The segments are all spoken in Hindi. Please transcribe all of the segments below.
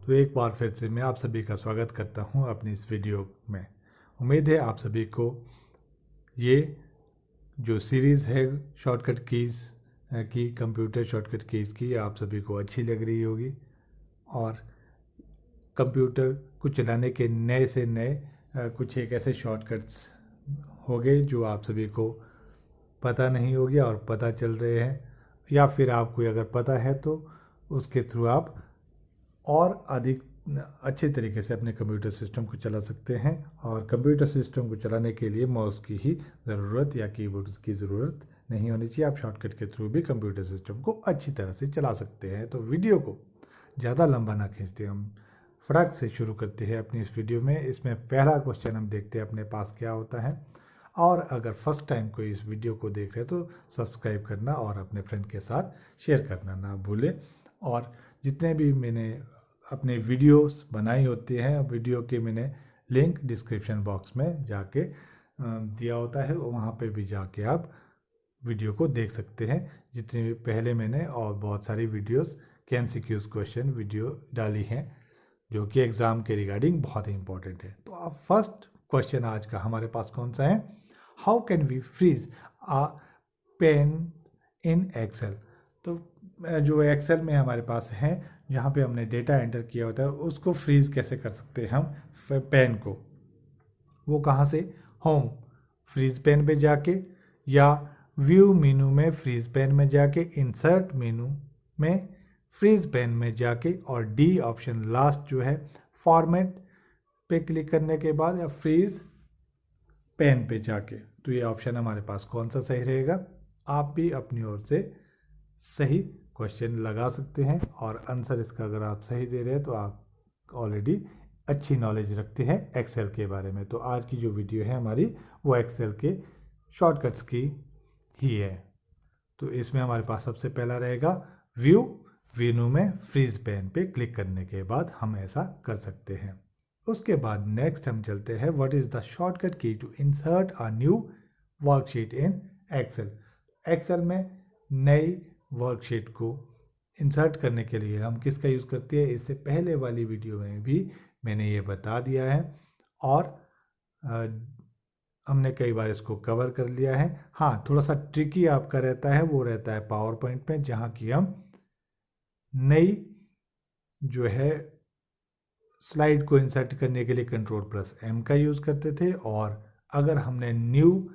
तो एक बार फिर से मैं आप सभी का स्वागत करता हूं अपनी इस वीडियो में। उम्मीद है आप सभी को ये जो सीरीज़ है शॉर्टकट कीज़ की, कंप्यूटर शॉर्टकट कीज़ की, आप सभी को अच्छी लग रही होगी और कंप्यूटर को चलाने के नए से नए कुछ एक ऐसे शॉर्टकट्स हो गए जो आप सभी को पता नहीं हो गया और पता चल रहे हैं, या फिर आपको अगर पता है तो उसके थ्रू आप और अधिक अच्छे तरीके से अपने कंप्यूटर सिस्टम को चला सकते हैं। और कंप्यूटर सिस्टम को चलाने के लिए माउस की ही ज़रूरत या कीबोर्ड की ज़रूरत नहीं होनी चाहिए। आप शॉर्टकट के थ्रू भी कंप्यूटर सिस्टम को अच्छी तरह से चला सकते हैं। तो वीडियो को ज़्यादा लंबा ना खींचते, हम फटाक से शुरू करते हैं अपनी इस वीडियो में। इसमें पहला क्वेश्चन हम देखते हैं अपने पास क्या होता है। और अगर फर्स्ट टाइम कोई इस वीडियो को देख रहे हैं तो सब्सक्राइब करना और अपने फ्रेंड के साथ शेयर करना ना भूलें। और जितने भी मैंने अपने वीडियोस बनाई होती हैं, वीडियो के मैंने लिंक डिस्क्रिप्शन बॉक्स में जाके दिया होता है, वहाँ पे भी जाके आप वीडियो को देख सकते हैं। जितने भी पहले मैंने और बहुत सारी वीडियोस के एमसीक्यूज क्वेश्चन वीडियो डाली हैं जो कि एग्ज़ाम के रिगार्डिंग बहुत ही इंपॉर्टेंट है। तो अब फर्स्ट क्वेश्चन आज का हमारे पास कौन सा है? How can we freeze a pane in Excel. तो जो एक्सेल में हमारे पास है, जहाँ पे हमने डेटा एंटर किया होता है, उसको फ्रीज कैसे कर सकते हैं हम पेन को? वो कहाँ से? होम फ्रीज पेन पे जाके, या व्यू मेनू में फ्रीज पेन में जाके, इंसर्ट मेनू में फ्रीज पेन में जाके, और डी ऑप्शन लास्ट जो है फॉर्मेट पे क्लिक करने के बाद, या फ्रीज पेन पे जाके। तो ये ऑप्शन हमारे पास कौन सा सही रहेगा? आप भी अपनी ओर से सही क्वेश्चन लगा सकते हैं और आंसर इसका अगर आप सही दे रहे हैं तो आप ऑलरेडी अच्छी नॉलेज रखते हैं एक्सेल के बारे में। तो आज की जो वीडियो है हमारी वो एक्सेल के शॉर्टकट्स की ही है। तो इसमें हमारे पास सबसे पहला रहेगा व्यू मेनू में फ्रीज पेन पे क्लिक करने के बाद हम ऐसा कर सकते हैं। उसके बाद नेक्स्ट हम चलते हैं, what is the shortcut key to insert a new worksheet in Excel. Excel में नई वर्कशीट को इंसर्ट करने के लिए हम किसका यूज़ करते हैं? इससे पहले वाली वीडियो में भी मैंने ये बता दिया है और हमने कई बार इसको कवर कर लिया है। हाँ, थोड़ा सा ट्रिकी आपका रहता है, वो रहता है पावर पॉइंट में, जहाँ की हम नई जो है स्लाइड को इंसर्ट करने के लिए कंट्रोल+M का यूज़ करते थे, और अगर हमने न्यू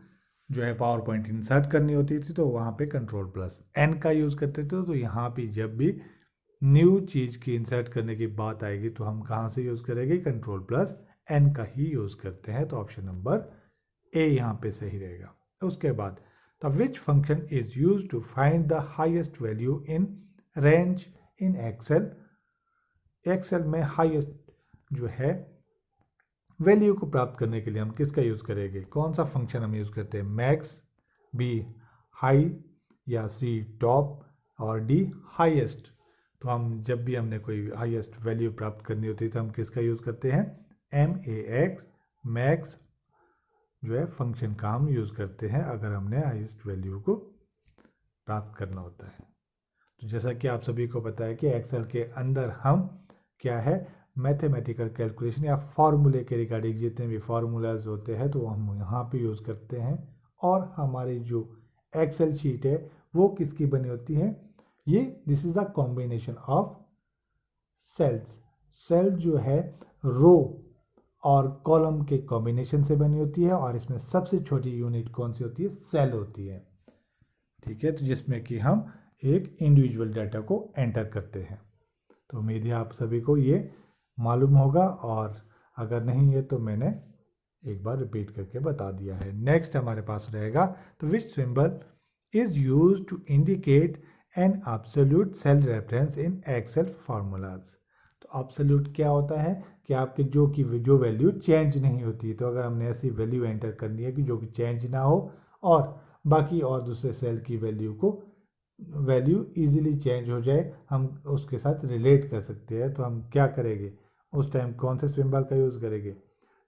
जो है पावर पॉइंट इंसर्ट करनी होती थी तो वहाँ पे कंट्रोल+N का यूज़ करते थे। तो यहाँ भी जब भी न्यू चीज़ की इंसर्ट करने की बात आएगी तो हम कहाँ से यूज़ करेंगे? कंट्रोल+N का ही यूज़ करते हैं। तो ऑप्शन नंबर ए यहाँ पे सही रहेगा। उसके बाद the which function is use to find the highest value in range in Excel. Excel में हाइएस्ट जो है वैल्यू को प्राप्त करने के लिए हम किसका यूज़ करेंगे? कौन सा फंक्शन हम यूज़ करते हैं? मैक्स, बी हाई, या सी टॉप, और डी हाईएस्ट। तो हम जब भी हमने कोई हाईएस्ट वैल्यू प्राप्त करनी होती है तो हम किसका यूज़ करते हैं? MAX मैक्स जो है फंक्शन का हम यूज़ करते हैं अगर हमने हाईएस्ट वैल्यू को प्राप्त करना होता है। तो जैसा कि आप सभी को पता है कि एक्सेल के अंदर हम क्या है, मैथमेटिकल कैलकुलेशन या फार्मूले के रिगार्डिंग जितने भी फार्मूलाज होते हैं तो हम यहाँ पे यूज़ करते हैं। और हमारी जो एक्सेल शीट है वो किसकी बनी होती है? ये this is the combination of cells. Cell जो है रो और कॉलम के कॉम्बिनेशन से बनी होती है, और इसमें सबसे छोटी यूनिट कौन सी होती है? सेल होती है। ठीक है, तो जिसमें कि हम एक इंडिविजुअल डाटा को एंटर करते हैं। तो उम्मीद है आप सभी को ये मालूम होगा, और अगर नहीं है तो मैंने एक बार रिपीट करके बता दिया है। नेक्स्ट हमारे पास रहेगा, तो which symbol is use to indicate an absolute cell reference in Excel formulas. तो एब्सोल्यूट क्या होता है कि आपके जो वैल्यू चेंज नहीं होती। तो अगर हमने ऐसी वैल्यू एंटर करनी है कि जो कि चेंज ना हो, और बाकी और दूसरे सेल की वैल्यू इजीली चेंज हो जाए, हम उसके साथ रिलेट कर सकते हैं। तो हम क्या करेंगे उस टाइम? कौन से सिंबल का यूज़ करेंगे?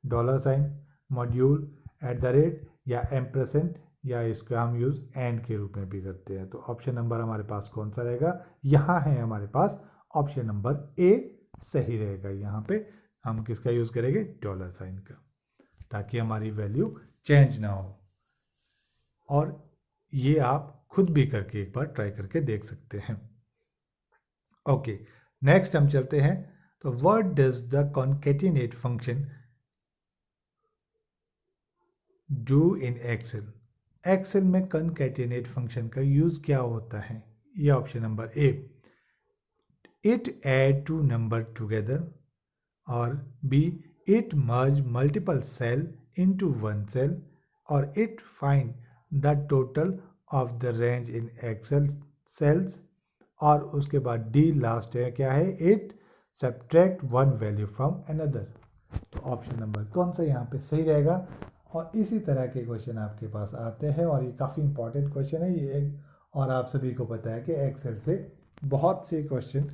$, मॉड्यूल, @ या एम्परसेंट, या इसका हम यूज़ एंड के रूप में भी करते हैं। तो ऑप्शन नंबर हमारे पास कौन सा रहेगा? यहाँ है हमारे पास ऑप्शन नंबर ए, सही रहेगा। यहाँ पे हम किसका यूज़ करेंगे, डॉलर साइन का, ताकि हमारी वैल्यू चेंज ना हो। और ये आप खुद भी करके एक बार ट्राई करके देख सकते हैं। ओके, नेक्स्ट हम चलते हैं। तो what does the concatenate function do in Excel. Excel में कॉन्केटिनेट फंक्शन का यूज क्या होता है? ये option number A, it add two number together, और B, it merge multiple cell into one cell, और it find the total of the range in Excel cells, और उसके बाद डी लास्ट है, क्या है, it subtract one value from another. तो ऑप्शन नंबर कौन सा यहाँ पे सही रहेगा? और इसी तरह के क्वेश्चन आपके पास आते हैं, और ये काफ़ी इंपॉर्टेंट क्वेश्चन है ये और आप सभी को पता है कि एक्सेल से बहुत से क्वेश्चन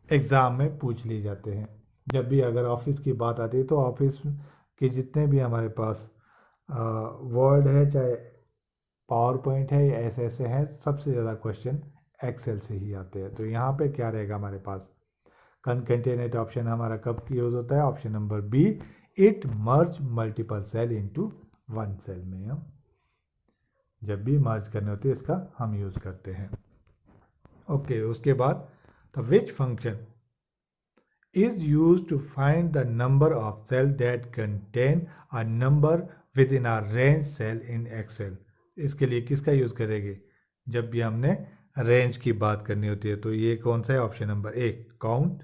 एग्ज़ाम में पूछ लिए जाते हैं। जब भी अगर ऑफिस की बात आती है तो ऑफिस के जितने भी हमारे पास वर्ड है, चाहे पावर पॉइंट है या ऐसे हैं, सबसे ज़्यादा क्वेश्चन एक्सेल से ही आते हैं। तो यहाँ पे क्या रहेगा हमारे पास? कॉन्केटिनेट ऑप्शन हमारा कब यूज़ होता है? Option number B, it merge multiple cell into one cell में हम जब भी मर्ज करने होते हैं इसका हम यूज़ करते हैं। ओके, उसके बाद तो which function is used to find the number of cells that contain a number within a range cell in Excel। इसके लिए किसका यूज़ करेंगे? जब भी हमने रेंज की बात करनी होती है। तो ये कौन सा है? Option number A, count,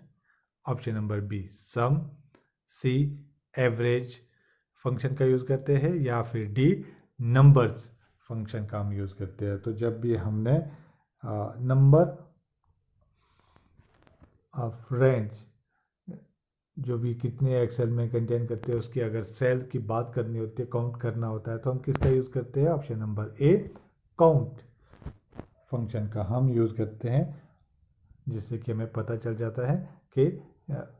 option number B, sum, C, average function का यूज़ करते हैं, या फिर डी, नंबर्स फंक्शन का हम यूज़ करते हैं। तो जब भी हमने नंबर ऑफ रेंज जो भी कितने एक्सेल में कंटेन करते हैं उसकी अगर सेल की बात करनी होती है, काउंट करना होता है, तो हम किसका यूज़ करते हैं? Option number A, count function का हम यूज़ करते हैं, जिससे कि हमें पता चल जाता है कि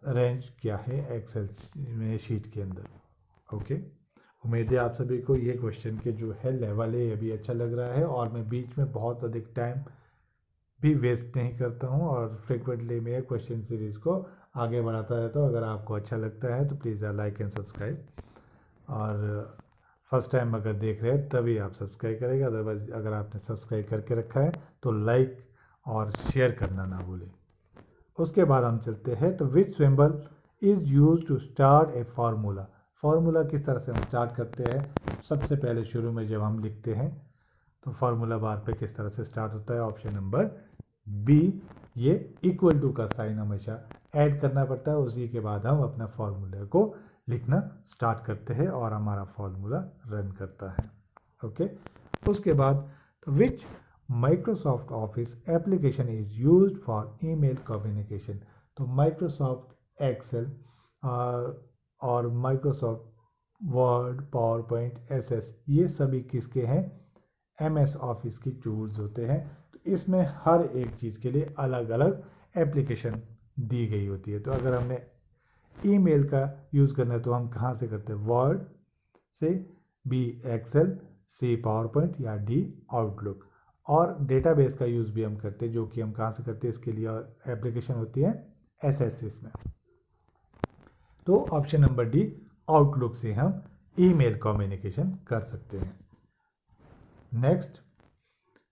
रेंज क्या है एक्सेल में शीट के अंदर। ओके, उम्मीद है आप सभी को ये क्वेश्चन के जो है लेवल है ये भी अच्छा लग रहा है, और मैं बीच में बहुत अधिक टाइम भी वेस्ट नहीं करता हूँ, और फ्रिक्वेंटली मैं क्वेश्चन सीरीज़ को आगे बढ़ाता रहता हूँ। अगर आपको अच्छा लगता है तो प्लीज़ लाइक एंड सब्सक्राइब, और फर्स्ट टाइम अगर देख रहे हैं तभी आप सब्सक्राइब करेंगे, अदरवाइज अगर आपने सब्सक्राइब करके रखा है तो लाइक और शेयर करना ना भूलें। उसके बाद हम चलते हैं। तो which symbol is use to start a formula. Formula किस तरह से हम स्टार्ट करते हैं? सबसे पहले शुरू में जब हम लिखते हैं तो फार्मूला बार पे किस तरह से स्टार्ट होता है? ऑप्शन नंबर बी, ये इक्वल टू का साइन हमेशा ऐड करना पड़ता है, उसी के बाद हम अपना फार्मूला को लिखना स्टार्ट करते हैं और हमारा फार्मूला रन करता है। ओके, उसके बाद तो which Microsoft Office application is used for email communication. तो माइक्रोसॉफ्ट एक्सेल और Microsoft Word, PowerPoint, SS, ये सभी किसके हैं? एमएस ऑफिस की टूल्स होते हैं। तो इसमें हर एक चीज़ के लिए अलग अलग एप्लीकेशन दी गई होती है। तो अगर हमने ईमेल का यूज़ करना है तो हम कहाँ से करते हैं? वर्ड से, बी एक्सेल, सी पावर पॉइंट, या डी आउटलुक। और डेटाबेस का यूज़ भी हम करते हैं, जो कि हम कहाँ से करते हैं? इसके लिए एप्लीकेशन होती है एसएस में। तो ऑप्शन नंबर डी, आउटलुक से हम ईमेल कम्युनिकेशन कर सकते हैं। नेक्स्ट,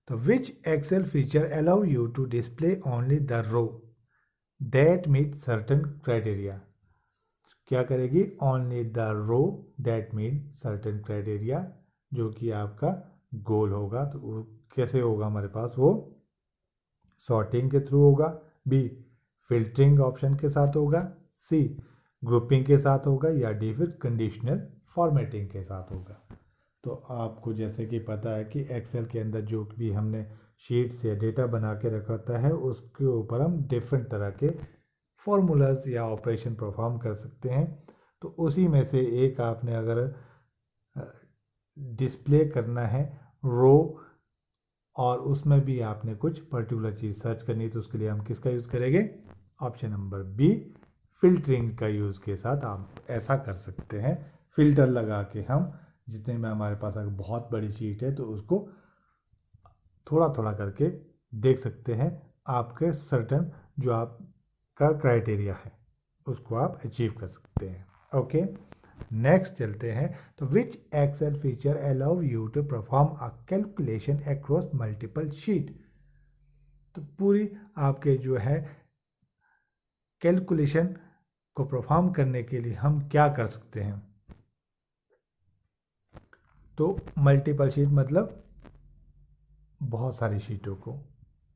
तो which Excel feature allow you to display only the row that meet certain criteria. क्या करेगी? Only the row that meet certain criteria, जो कि आपका गोल होगा। तो वो कैसे होगा हमारे पास? वो सॉर्टिंग के थ्रू होगा, बी फिल्टरिंग ऑप्शन के साथ होगा, सी ग्रुपिंग के साथ होगा, या डी फिर कंडीशनल फॉर्मेटिंग के साथ होगा। तो आपको जैसे कि पता है कि एक्सेल के अंदर जो भी हमने शीट्स या डेटा बना के रखा होता है उसके ऊपर हम डिफरेंट तरह के फॉर्मूलाज या ऑपरेशन परफॉर्म कर सकते हैं। तो उसी में से एक आपने अगर डिस्प्ले करना है रो, और उसमें भी आपने कुछ पर्टिकुलर चीज़ सर्च करनी है, तो उसके लिए हम किसका यूज़ करेंगे? ऑप्शन नंबर बी, फिल्टरिंग का यूज़ के साथ आप ऐसा कर सकते हैं। फिल्टर लगा के हम जितने में हमारे पास अगर बहुत बड़ी शीट है तो उसको थोड़ा थोड़ा करके देख सकते हैं। आपके सर्टन जो आप का क्राइटेरिया है उसको आप अचीव कर सकते हैं। ओके, नेक्स्ट चलते हैं। तो which Excel feature allow you to perform a calculation across multiple sheet. तो पूरी आपके जो है कैलकुलेशन को परफॉर्म करने के लिए हम क्या कर सकते हैं। तो मल्टीपल शीट मतलब बहुत सारी शीटों को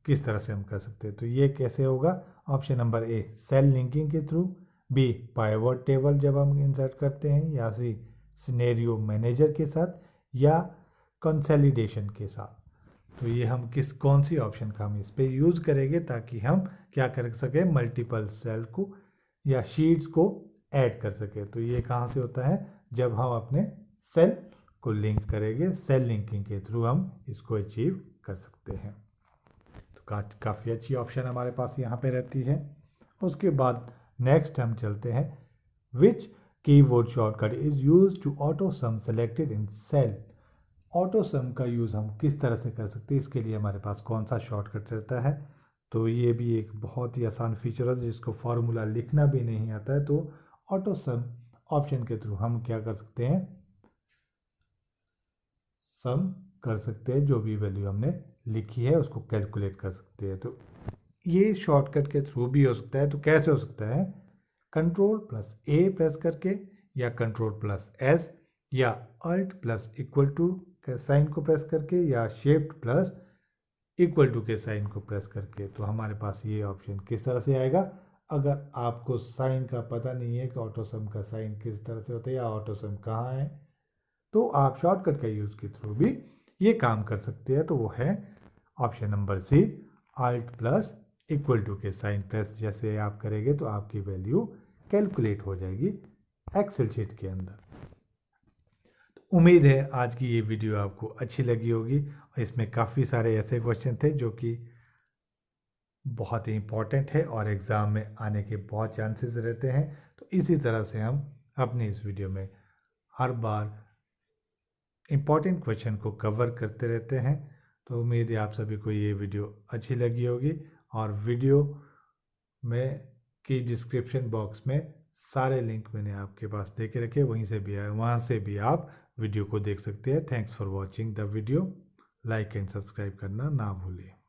किस तरह से हम कर सकते हैं। तो ये कैसे होगा? Option number A, cell linking के थ्रू, बी, पाइवट टेबल जब हम इंसर्ट करते हैं, या सी, सिनेरियो मैनेजर के साथ, या कंसोलिडेशन के साथ। तो ये हम कौन सी ऑप्शन का हम इस पर यूज़ करेंगे ताकि हम क्या कर सकें, मल्टीपल सेल को या शीट्स को ऐड कर सकें। तो ये कहाँ से होता है? जब हम अपने सेल को लिंक करेंगे, सेल लिंकिंग के थ्रू हम इसको अचीव कर सकते हैं। तो काफ़ी अच्छी ऑप्शन हमारे पास यहाँ पे रहती है। उसके बाद नेक्स्ट हम चलते हैं, which keyboard shortcut is use to auto sum selected in cell. Auto sum का यूज़ हम किस तरह से कर सकते हैं, इसके लिए हमारे पास कौन सा शॉर्टकट रहता है। तो ये भी एक बहुत ही आसान फीचर है जिसको फॉर्मूला लिखना भी नहीं आता है। तो ऑटो सम ऑप्शन के थ्रू हम क्या कर सकते हैं, सम कर सकते हैं, जो भी वैल्यू हमने लिखी है उसको कैलकुलेट कर सकते हैं। तो ये शॉर्टकट के थ्रू भी हो सकता है। तो कैसे हो सकता है? कंट्रोल प्लस ए प्रेस करके, या कंट्रोल प्लस एस, या अल्ट प्लस इक्वल टू के साइन को प्रेस करके, या शिफ्ट प्लस इक्वल टू के साइन को प्रेस करके। तो हमारे पास ये ऑप्शन किस तरह से आएगा? अगर आपको साइन का पता नहीं है कि ऑटो सम का साइन किस तरह से होता है या ऑटो सम कहाँ है, तो आप शॉर्टकट का यूज़ के थ्रू भी ये काम कर सकते हैं। तो वो है option number C, Alt plus equal to के साइन प्रेस जैसे आप करेंगे तो आपकी वैल्यू कैलकुलेट हो जाएगी एक्सेल शीट के अंदर। तो उम्मीद है आज की ये वीडियो आपको अच्छी लगी होगी, और इसमें काफ़ी सारे ऐसे क्वेश्चन थे जो कि बहुत ही इंपॉर्टेंट है और एग्ज़ाम में आने के बहुत चांसेस रहते हैं। तो इसी तरह से हम अपनी इस वीडियो में हर बार इम्पॉर्टेंट क्वेश्चन को कवर करते रहते हैं। तो उम्मीद है आप सभी को ये वीडियो अच्छी लगी होगी, और वीडियो में की डिस्क्रिप्शन बॉक्स में सारे लिंक मैंने आपके पास दे के रखे, वहाँ से भी आप वीडियो को देख सकते हैं। Thanks for watching the video. Like and subscribe करना ना भूलें।